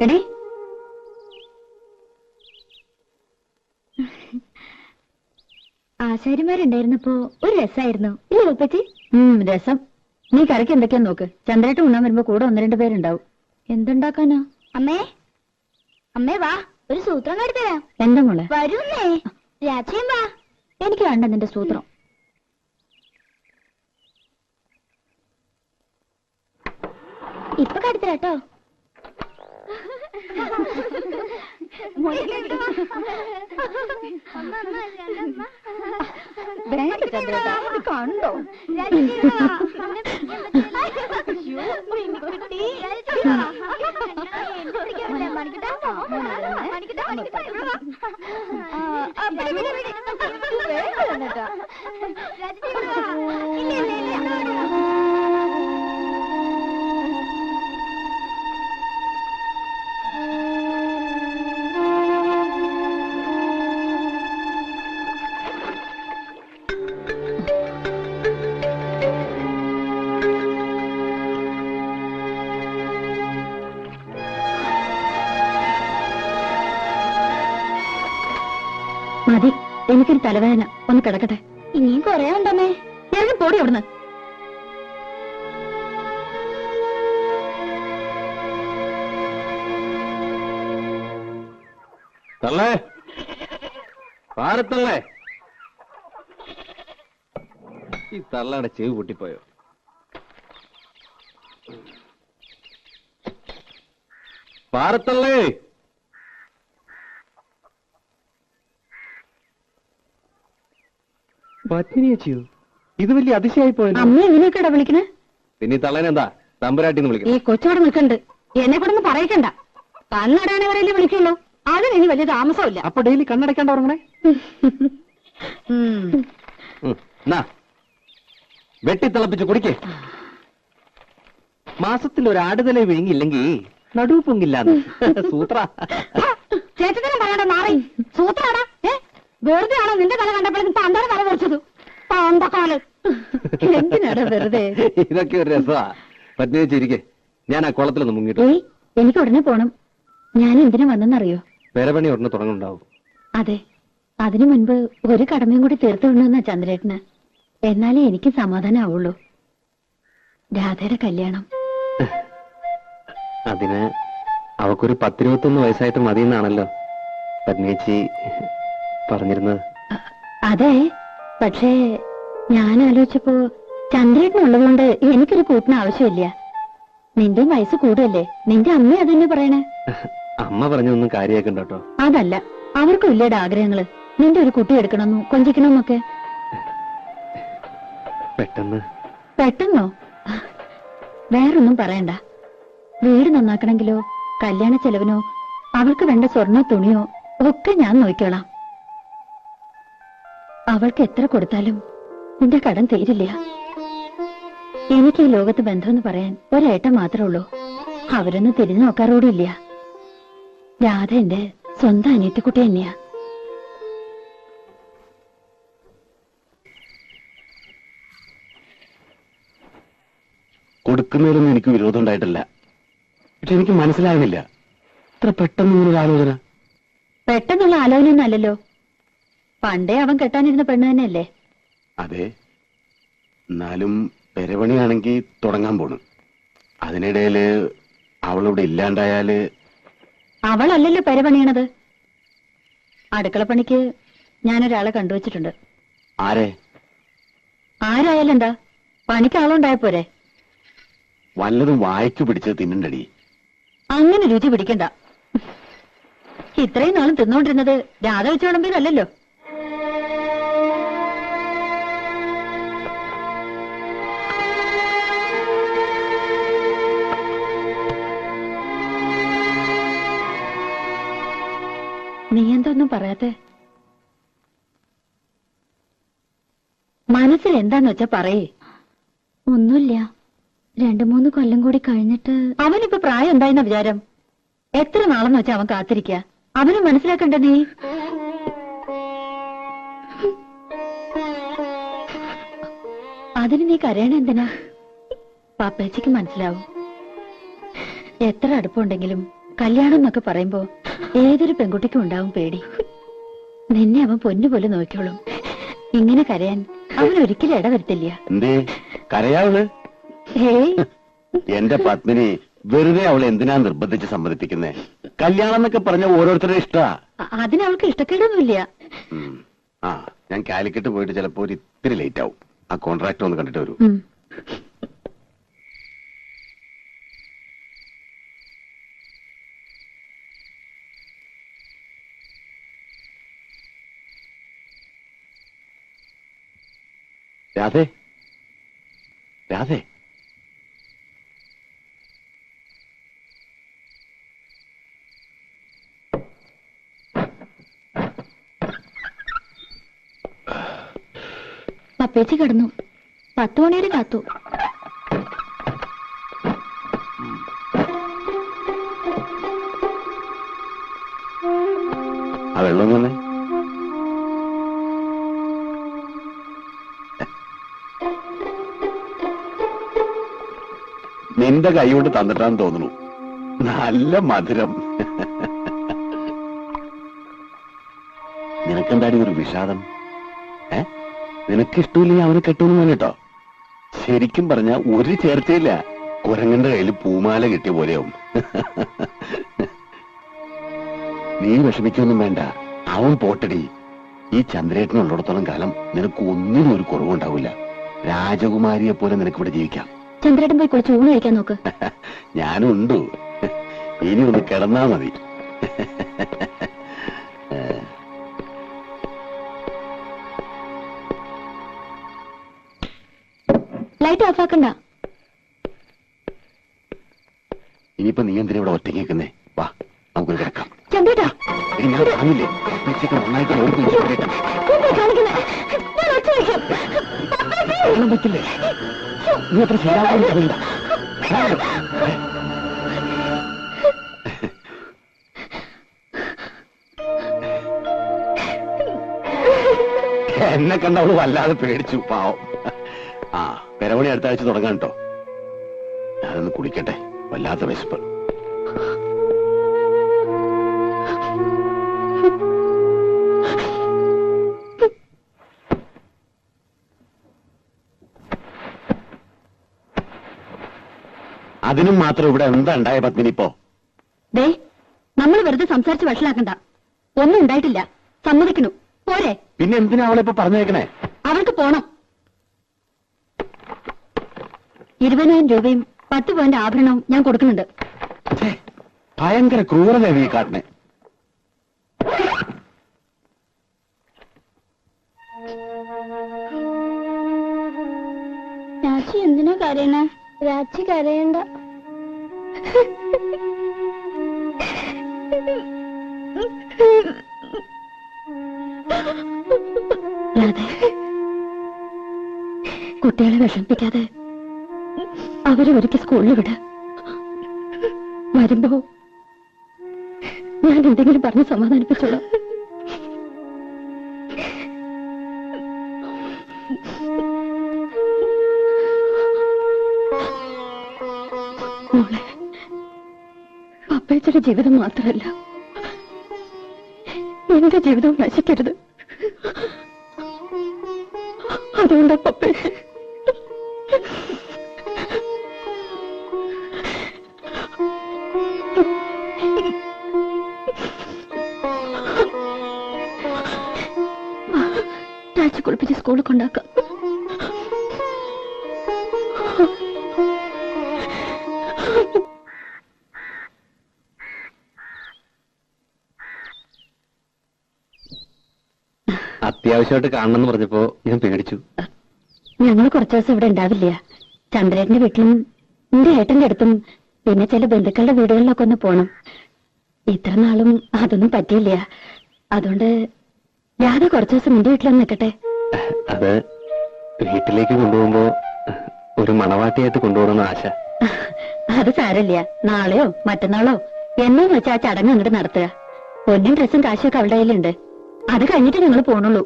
എടേ ആശാരിമാരുണ്ടായിരുന്നപ്പോ ഒരു രസമായിരുന്നു ഇല്ലേ ഉപ്പച്ചി? രസം. നീ കറിക്ക് എന്തൊക്കെയാ നോക്ക്. ചന്ദ്രേട്ട് ഉണ്ണാൻ വരുമ്പോ കൂടെ 1-2 പേരുണ്ടാവും. എന്തുണ്ടാക്കാനാ? അമ്മേ അമ്മേ വാ, ഒരു സൂത്രം കാട്ടിത്തരാം. എന്താ മോളെ? വരുന്നേ രാത്രിയും വാ. എനിക്ക് വേണ്ട നിന്റെ സൂത്രം. ഇപ്പൊ കാട്ടിത്തരാട്ടോ. കണ്ടോ മതി, എനിക്കൊരു തലവേദന. ഒന്ന് കിടക്കട്ടെ. ഇനിയും കൊറേ ഉണ്ടമ്മേ. ഞാൻ പോടി അവിടുന്ന്. തള്ളേ, പാരത്തള്ളേ. ഈ തള്ളയുടെ ചെവി പൊട്ടിപ്പോയോ? പാരത്തള്ളേ. പത്നിയോ? ഇത് വലിയ അതിശയായി പോയത്. അമ്മ എങ്ങനെയൊക്കെയാ വിളിക്കണേ? പിന്നെ തള്ളേനെന്താ തമ്പുരാട്ടിന്ന് വിളിക്കണം? ഈ കൊച്ചോടെ നിൽക്കണ്ട്. എന്നെ കൂടെ ഒന്ന് പറയിക്കണ്ട. കണ്ണടയാണവരല്ലേ വിളിക്കുള്ളൂ. അതിന് ഇനി വലിയ താമസമില്ല. അപ്പൊ ഡെയിലി കണ്ണടയ്ക്കാണ്ട് ഉറങ്ങണേ. വെട്ടിത്തിളപ്പിച്ച് കുടിക്കേ. മാസത്തിൽ ഒരു ആടുതല വിഴുങ്ങില്ലെങ്കിൽ നടുവ് പൊങ്ങില്ലാന്ന് സൂത്ര. ചേട്ടത്തിനും പറയണ്ട മാറി. സൂത്രാടാ. വെറുതെ ആണോ നിന്റെ തല കണ്ടപ്പോഴേക്കും പണ്ടാണ് തല കുറച്ചത്? പണ്ടക്കാലം എന്തിനാടാ വെറുതെ? ഇതൊക്കെ ഒരു രസമാ. പത്നി വെച്ചിരിക്കെ, ഞാൻ ആ കുളത്തിലൊന്ന് മുങ്ങിട്ടു. എനിക്ക് ഉടനെ പോണം. ഞാൻ എന്തിനു വന്നെന്നറിയോ? പേരപ്പണി ഉടനെ തുടങ്ങുന്നുണ്ടാവും. അതെ, അതിനു മുൻപ് ഒരു കടമയും കൂടി തീർത്തു വിടണമെന്നാ ചന്ദ്രേട്ടന്. എന്നാലേ എനിക്ക് സമാധാനം ആവുള്ളൂ. രാധയുടെ കല്യാണം. അതിന് അവക്കൊരു 10-21 വയസ്സായിട്ട് മതിയെന്നാണല്ലോ പത്നിയേച്ചി പറഞ്ഞിരുന്നത്. അതെ, പക്ഷേ ഞാൻ ആലോചിച്ചപ്പോ ചന്ദ്രേട്ടനുള്ളതുകൊണ്ട് എനിക്കൊരു കൂട്ടിന് ആവശ്യമില്ല. നിന്റെ വയസ്സ് കൂടുതല്ലേ? നിന്റെ അമ്മ അതന്നെ പറയണേ. അമ്മ പറഞ്ഞൊന്നും കാര്യമാക്കണ്ട കേട്ടോ. അതല്ല, അവർക്കും ഇല്ലേടെ ആഗ്രഹങ്ങള്. നിന്റെ ഒരു കുട്ടി എടുക്കണമെന്നും കൊഞ്ചിക്കണമെന്നൊക്കെ. പെട്ടെന്നോ? വേറൊന്നും പറയണ്ട. വീട് നന്നാക്കണമെങ്കിലോ കല്യാണ ചെലവിനോ അവൾക്ക് വേണ്ട സ്വർണ്ണ തുണിയോ ഒക്കെ ഞാൻ നോക്കിക്കോളാം. അവൾക്ക് എത്ര കൊടുത്താലും നിന്റെ കടം തീരില്ല. എനിക്ക് ഈ ലോകത്ത് ബന്ധമെന്ന് പറയാൻ ഒരേട്ടൻ മാത്രമേ ഉള്ളൂ. അവരൊന്നും തിരിഞ്ഞു നോക്കാറോടില്ല. രാധ എന്റെ സ്വന്തം അനിയത്തിക്കുട്ടി തന്നെയാ. കൊടുക്കുന്നതിലൊന്നും എനിക്ക് വിരോധം ഉണ്ടായിട്ടില്ല. പക്ഷെ എനിക്ക് മനസ്സിലാകുന്നില്ല, ഇത്ര പെട്ടെന്ന് ആലോചന. പെട്ടെന്നുള്ള ആലോചനയൊന്നും അല്ലല്ലോ. പണ്ടേ അവൻ കെട്ടാനിരുന്ന പെണ്ണ് തന്നെയല്ലേ? അതെ, എന്നാലും പെരപണിയാണെങ്കിൽ തുടങ്ങാൻ പോണു. അതിനിടയില് അവളിവിടെ ഇല്ലാണ്ടായാല്. അവളല്ലല്ലോ പെരപണിയണത്. അടുക്കളപ്പണിക്ക് ഞാനൊരാളെ കണ്ടുവച്ചിട്ടുണ്ട്. ആരെ? ആരായാലും എന്താ, പണിക്ക് ആളുണ്ടായപ്പോരെ? വല്ലതും വായിച്ചു പിടിച്ച് തിന്നണ്ടടി. അങ്ങനെ രുചി പിടിക്കണ്ട. ഇത്രയും നാളും തിന്നോണ്ടിരുന്നത് രാധ വെച്ച് വിളമ്പിയതല്ലോ. നീ എന്തൊന്നും പറയാത്തെ? മനസ്സിൽ എന്താന്ന് വെച്ചാ പറയേ. ഒന്നുമില്ല, 2-3 കൊല്ലം കൂടി കഴിഞ്ഞിട്ട്. അവനിപ്പോ പ്രായം എന്തായെന്ന വിചാരം? എത്ര നാളെന്ന് വെച്ചാ അവൻ കാത്തിരിക്ക. അവന് മനസ്സിലാക്കണ്ട നീ. അതിന് നീ കരയണ എന്തിനാ? പാപ്പേച്ചിക്ക് മനസ്സിലാവും. എത്ര അടുപ്പുണ്ടെങ്കിലും കല്യാണം എന്നൊക്കെ പറയുമ്പോ ഏതൊരു പെൺകുട്ടിക്കും ഉണ്ടാവും പേടി. നിന്നെ അവൻ പൊന്നുപോലെ നോക്കിയോളും. ഇങ്ങനെ കരയാൻ അവൻ ഒരിക്കലും ഇടവരുത്തില്ല. എന്തേ കരയാവള്? ഹേയ്, എന്റെ പത്മിനി വെറുതെ അവളെ എന്തിനാ നിർബന്ധിച്ച് സമ്മതിപ്പിക്കുന്നേ? കല്യാണം എന്നൊക്കെ പറഞ്ഞ ഓരോരുത്തരുടെ ഇഷ്ടാ. അതിനവൾക്ക് ഇഷ്ടക്കേടൊന്നുമില്ല. ആ, ഞാൻ കാലിക്കറ്റ് പോയിട്ട് ചിലപ്പോ ഒരു ഇത്തിരി ലേറ്റ് ആവും. ആ കോൺട്രാക്ട് ഒന്ന് കണ്ടിട്ട് വരൂ. രാധേ, രാധേ, പപ്പേച്ചി കിടന്നു. 10 മണി വരെ കാത്തു. ആ വെള്ളം തന്നെ. നിന്റെ കൈ കൊണ്ട് തന്നിട്ടാന്ന് തോന്നുന്നു. നല്ല മധുരം. നിനക്കെന്താടി ഒരു വിഷാദം? നിനക്കിഷ്ടമില്ലെങ്കിൽ അവനെ കെട്ടുമെന്ന് പറഞ്ഞിട്ടോ. ശരിക്കും പറഞ്ഞ ഒരു ചേർച്ചയില്ല. കുരങ്ങന്റെ കയ്യിൽ പൂമാല കിട്ടിയ പോലെയാവും. നീ വിഷമിക്കൊന്നും വേണ്ട. അവൻ പോട്ടടി. ഈ ചന്ദ്രേട്ടനുള്ളിടത്തോളം കാലം നിനക്ക് ഒന്നിനും ഒരു കുറവുണ്ടാവില്ല. രാജകുമാരിയെ പോലെ നിനക്ക് ഇവിടെ ജീവിക്കാം. ചന്ദ്രേട്ടൻ പോയി കുളിച്ച് ഊണ് കഴിക്കാൻ നോക്ക്. ഞാനും ഉണ്ടു. ഇനി ഒന്ന് കിടന്നാ മതി. ലൈറ്റ് ഓഫ് ആക്കണ്ട. ഇനിയിപ്പോ നീ എന്തിനാ ഇവിടെ ഒറ്റയ്ക്ക് നിൽക്കുന്നേ? വാ, നമുക്കൊരു കിടക്കാം. ചന്ദ്രേട്ടാ, ഇങ്ങനെ കാണില്ലേ? ഉച്ചയ്ക്ക് നന്നായിട്ട് ഓടി പറ്റില്ലേ? നീ അത്ര ശരിയാകാൻ അറിയില്ല. എന്നെ കണ്ട അവള് വല്ലാതെ പേടിച്ചു, പാവം. ആ, പെരവണി അടുത്ത ആഴ്ച തുടങ്ങാൻ കേട്ടോ. ഞാനൊന്ന് കുടിക്കട്ടെ, വല്ലാത്ത വിശപ്പ്. അതിനും മാത്രം ഇവിടെ എന്താ ഉണ്ടായ പത്മിനി ഇപ്പോ? ദേ, നമ്മൾ വെറുതെ സംസാരിച്ച് വഷളാക്കണ്ട. ഒന്നും ഉണ്ടായിട്ടില്ല. സമ്മതിക്കണു പോരെ? പിന്നെ എന്തിനാ അവളെ ഇപ്പൊ പറഞ്ഞേക്കണേ? അവൾക്ക് പോണം. 20,000 രൂപയും 10 പവന്റെ ആഭരണവും ഞാൻ കൊടുക്കുന്നുണ്ട്. ഭയങ്കര ക്രൂരത ഈ കാട്ടിനെ. രാജി എന്തിനാ കരയണേ? രാജി കരയണ്ട. കുട്ടികളെ വിഷമിപ്പിക്കാതെ അവരെ ഒരിക്കൽ സ്കൂളിൽ വിട. വരുമ്പോ ഞാൻ എന്തെങ്കിലും പറഞ്ഞ് സമാധാനിപ്പിച്ചോളാം. മോളെ, പപ്പേച്ചയുടെ ജീവിതം മാത്രമല്ല, എന്റെ ജീവിതവും നശിക്കരുത്. അതുകൊണ്ടാ പപ്പേച്ച രാജി കുളിപ്പിച്ച് സ്കൂളിൽ കൊണ്ടാക്കാം. അത്യാവശ്യമായിട്ട് കാണണമെന്ന് പറഞ്ഞപ്പോ ഞാൻ പേടിച്ചു. ഞങ്ങൾ കുറച്ചു ദിവസം ഇവിടെ ഉണ്ടാവില്ല. ചന്ദ്രേട്ടന്റെ വീട്ടിലും എന്റെ ഏട്ടന്റെ അടുത്തും പിന്നെ ചില ബന്ധുക്കളുടെ വീടുകളിലൊക്കെ ഒന്ന് പോണം. ഇത്ര നാളും അതൊന്നും പറ്റിയില്ല. അതുകൊണ്ട് രാധ കുറച്ചു ദിവസം എന്റെ വീട്ടിലൊന്ന് നിൽക്കട്ടെ. അത് വീട്ടിലേക്ക് കൊണ്ടുപോകുമ്പോ ഒരു മണവാട്ടിയായിട്ട് കൊണ്ടുപോകണമെന്ന് ആശ. അത് സാരല്ല. നാളെയോ മറ്റന്നാളോ എന്നെന്ന് വെച്ചാൽ ആ ചടങ്ങ് അങ്ങോട്ട് നടത്തുക. പൊന്നും ഡ്രസ്സും കാശുമൊക്കെ അവളുടെ കയ്യിലുണ്ട്. അത് കഴിഞ്ഞിട്ട് ഞങ്ങൾ പോണുള്ളൂ.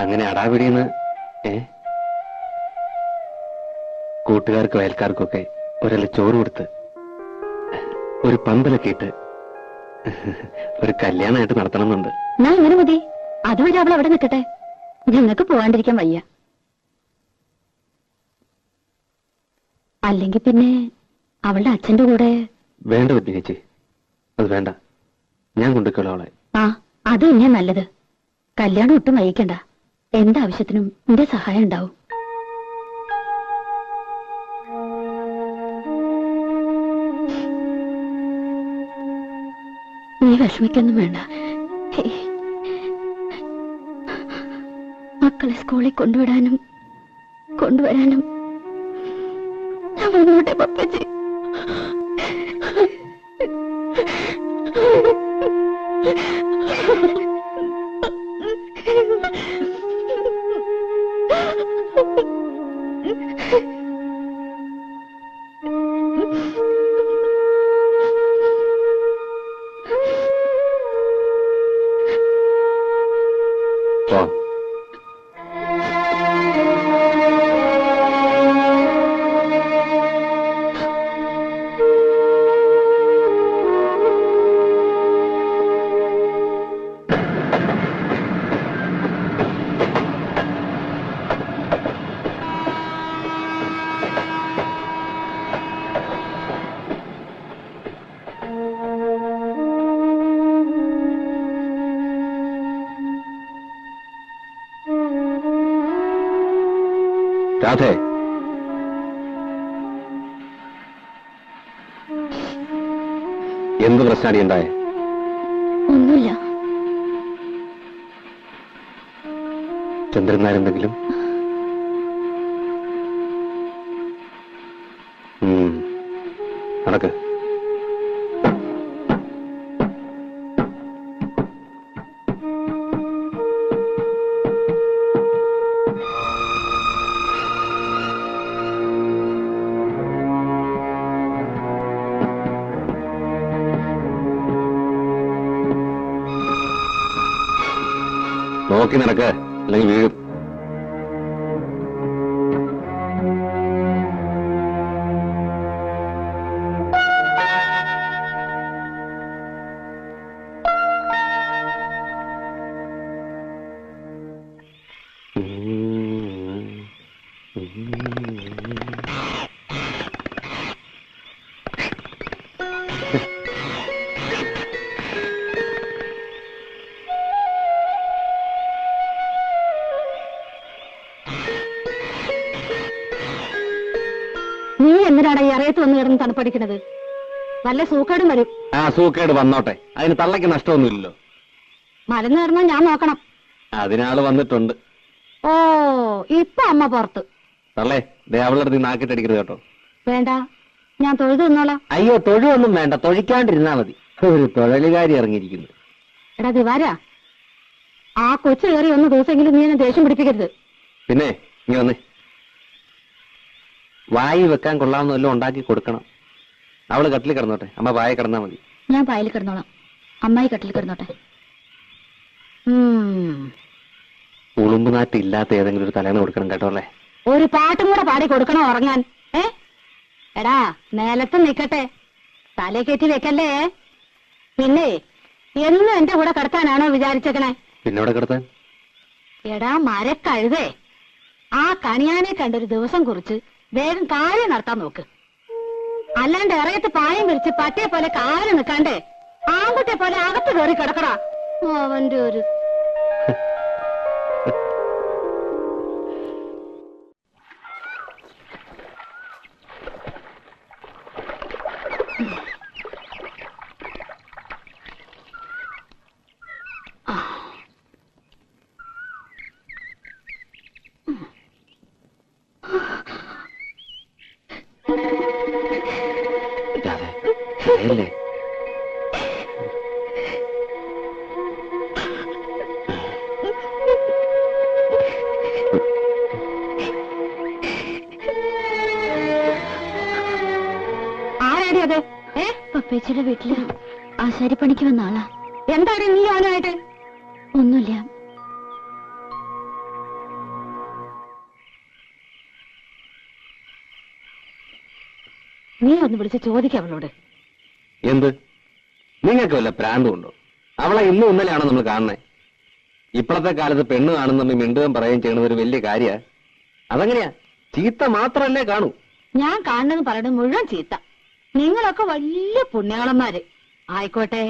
അങ്ങനെ അടാപിടിയെന്ന് കൂട്ടുകാർക്കും അയൽക്കാർക്കൊക്കെ ഒരല്ല ചോറ് കൊടുത്ത് ഒരു പന്തലൊക്കെ ഇട്ട് ഒരു കല്യാണമായിട്ട് നടത്തണമെന്നുണ്ട്. എന്നാ അങ്ങനെ മതി. അതുവരെ അവൾ അവിടെ നിൽക്കട്ടെ. ഞങ്ങൾക്ക് പോവാണ്ടിരിക്കാൻ വയ്യ. അല്ലെങ്കിൽ പിന്നെ അവളുടെ അച്ഛന്റെ കൂടെ. വേണ്ട പറ്റി ചേച്ചി, അത് വേണ്ട. ഞാൻ കൊണ്ടുവയ്ക്കോളാം അവളെ. ആ, അത് തന്നെയാ നല്ലത്. കല്യാണം ഒട്ടും വൈകിക്കണ്ട. എന്താവശ്യത്തിനും എന്റെ സഹായം ഉണ്ടാവും. നീ വിഷമിക്കൊന്നും വേണ്ട. മക്കളെ സ്കൂളിൽ കൊണ്ടുവരാനും ഞാൻ വന്നോട്ടെ പപ്പച്ചി. രാധേ, എന്ത് പ്രശ്നമാണ് ഉണ്ടായേ? ഒന്നുമില്ല. ചന്ദ്രൻ നാരെന്തെങ്കിലും? നടക്ക്. നോക്കി നടക്ക്, അല്ലെങ്കിൽ വീഴും. നീ എന്തിനാണ് ഈ അറിയത്ത് വന്ന് കിടന്ന് തണുപ്പടിക്കണത്? വല്ല സൂക്കേടും വരും. ആ സൂക്കേട് വന്നോട്ടെ, അതിന് തള്ളയ്ക്ക് നഷ്ടമൊന്നുമില്ലല്ലോ. മലന്ന് കിടന്നാ ഞാൻ നോക്കണം. അതിനാള് വന്നിട്ടുണ്ട്. ഓ, ഇപ്പൊ അമ്മ പുറത്ത്. തള്ളേ, ദേ അവളുടെ അടുത്ത് നാക്കിട്ടടിക്കരുത് കേട്ടോ. വേണ്ട, ഞാൻ തൊഴുതു നിന്നോളാം. അയ്യോ, തൊഴുവൊന്നും വേണ്ട, തൊഴിക്കാണ്ടിരുന്നാ മതി. ഒരു തൊഴിലുകാരി ഇറങ്ങിയിരിക്കുന്നു. എടാ ദിവാരാ, ആ കൊച്ചു കയറി ഒന്ന് ദിവസമെങ്കിലും നീ എന്നെ ദേഷ്യം പിടിപ്പിക്കരുത്. പിന്നെ ഇനി വന്നേ, വായി വെക്കാൻ കൊള്ളാവുന്ന വല്ലതും ഉണ്ടാക്കി കൊടുക്കണം. അവള് കട്ടിൽ കിടന്നോട്ടെ, അമ്മ വായ കിടന്നാ മതി. ഞാൻ പായൽ കിടന്നോളാം, അമ്മായി കട്ടിൽ കിടന്നോട്ടെ. ഉളുമ്പുനാറ്റ് ഇല്ലാത്ത ഏതെങ്കിലും ഒരു തലേന്ന് കൊടുക്കണം കേട്ടോ അല്ലേ. ഒരു പാട്ടും കൂടെ പാടി കൊടുക്കണോ ഉറങ്ങാൻ? എടാ, നിലത്ത് നിക്കട്ടെ, തലേ കയറ്റി വെക്കല്ലേ. പിന്നെ എന്നും എന്റെ കൂടെ കിടത്താനാണോ വിചാരിച്ചേക്കണേ? പിന്നെ ഇവിടെ കിടത്താൻ? എടാ മരക്കഴുതേ, ആ കണിയാനെ കണ്ടൊരു ദിവസം കുറിച്ച് വേഗം കാര്യം നടത്താൻ നോക്ക്. അല്ലാണ്ട് ഇറയത്ത് പായം വിരിച്ച് പട്ടിയെ പോലെ കാല് നിൽക്കാണ്ടേ ആൺകുട്ടിയെ പോലെ അകത്ത് കയറി കിടക്കടാ. അവന്റെ ഒരു അല്ലേ ആരാടി അത്? പപ്പേച്ചിയുടെ വീട്ടില് ആശാരിപ്പണിക്ക് വന്ന ആളാ. എന്താണ് നീ അവനായിട്ട്? ഒന്നുമില്ല. നീ ഒന്ന് വിളിച്ച് ചോദിക്കാം അവളോട്. എന്ത്? നിങ്ങൾക്ക് വല്ല പ്രാന്തമുണ്ടോ? അവളെ ഇന്നും ഇന്നലെയാണോ നമ്മൾ കാണുന്നത്? ഇപ്പോഴത്തെ കാലത്ത് പെണ്ണ് കാണുന്ന മിണ്ടുകയും പറയുകയും ചെയ്യുന്നത് ഒരു വലിയ കാര്യ. അതെങ്ങനെയാ? ചീത്ത മാത്രമല്ലേ കാണൂ. ഞാൻ കാണുന്നത് പറയുന്നത് മുഴുവൻ ചീത്ത. നിങ്ങളൊക്കെ വലിയ പുണ്യാളന്മാര് ആയിക്കോട്ടെ.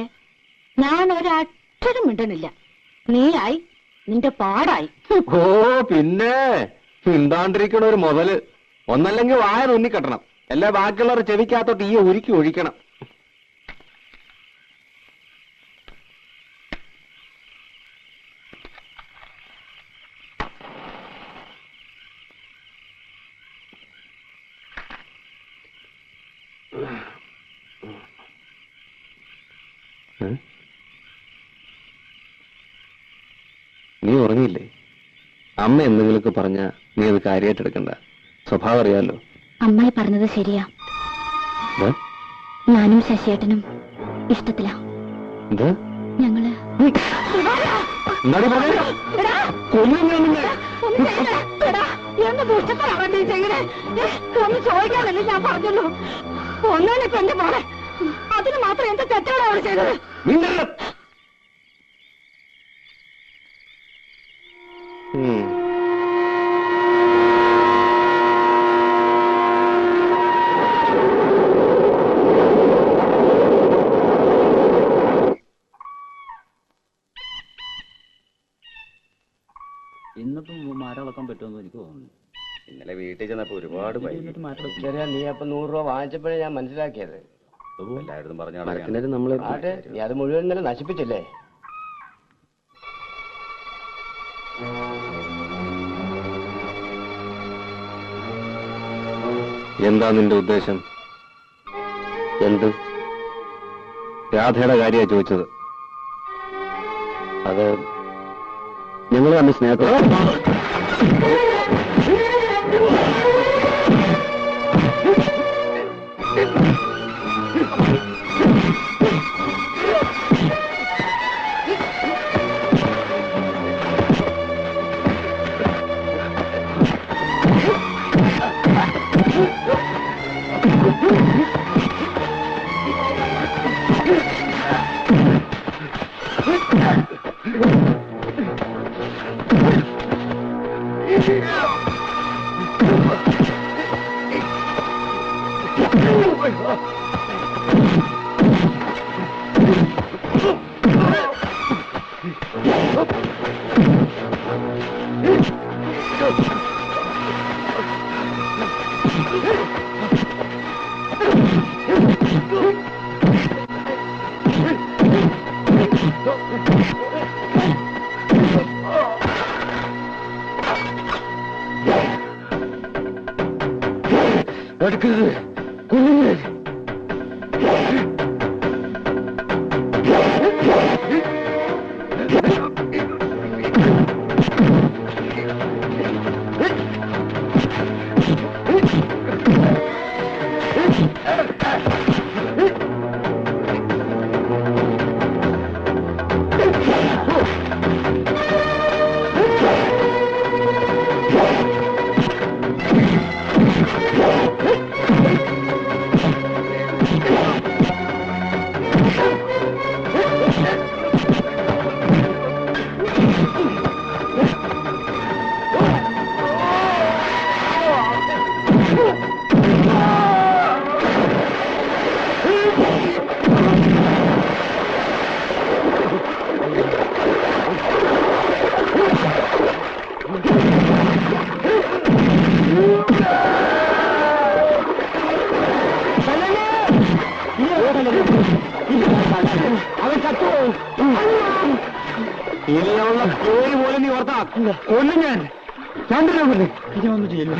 ഞാൻ ഒരക്ഷരം മിണ്ടണില്ല. നീയായി, നിന്റെ പാടായി. ഓ പിന്നെ മിണ്ടാണ്ടിരിക്കണ ഒരു മുതല്. ഒന്നല്ലെങ്കിൽ വായ തുന്നിക്കെട്ടണം, എല്ലാ ബാക്കിയുള്ളവർ ചെവിക്കകത്തോട്ട് ഈ ഉരുക്കി ഒഴിക്കണം. നീ ഉറങ്ങിയില്ലേ? അമ്മ എന്തെങ്കിലുമൊക്കെ പറഞ്ഞ നീ അത് കാര്യമായിട്ട് എടുക്കണ്ട. സ്വഭാവം അറിയാലോ. അമ്മായി പറഞ്ഞത് ശരിയാ. ഞാനും ശശിയേട്ടനും ഇഷ്ടത്തിലാ. ഞങ്ങള് ഒന്ന് ചോദിക്കാനല്ലേ ഞാൻ പറഞ്ഞുള്ളൂ. ഒന്നിനിപ്പോ എന്റെ മോളെ അതിന് മാത്രം എന്താ തെറ്റാണ് അവിടെ ചെയ്തത്? ഇന്നിപ്പം മാറ്റം പറ്റുമെന്ന് എനിക്ക് തോന്നുന്നു. ഇന്നലെ വീട്ടിൽ ചെന്നപ്പോ ഒരുപാട് നീ അപ്പൊ 100 രൂപ വാങ്ങിച്ചപ്പോഴേ ഞാൻ മനസ്സിലാക്കിയത്. എല്ലായിടത്തും പറഞ്ഞു നമ്മള് നീ അത് മുഴുവൻ ഇന്നലെ നശിപ്പിച്ചില്ലേ? എന്താ നിന്റെ ഉദ്ദേശം? എന്ത്? രാധയുടെ കാര്യ ചോദിച്ചത്. അത് ഞങ്ങൾ തമ്മിൽ സ്നേഹത്തോടെ ഇനിയുള്ള പേര് പോലും നീ ഓർത്താ കൊല്ലും ഞാൻ. ചന്ദ്രനെ ഇനി ഒന്നും ചെയ്യില്ല.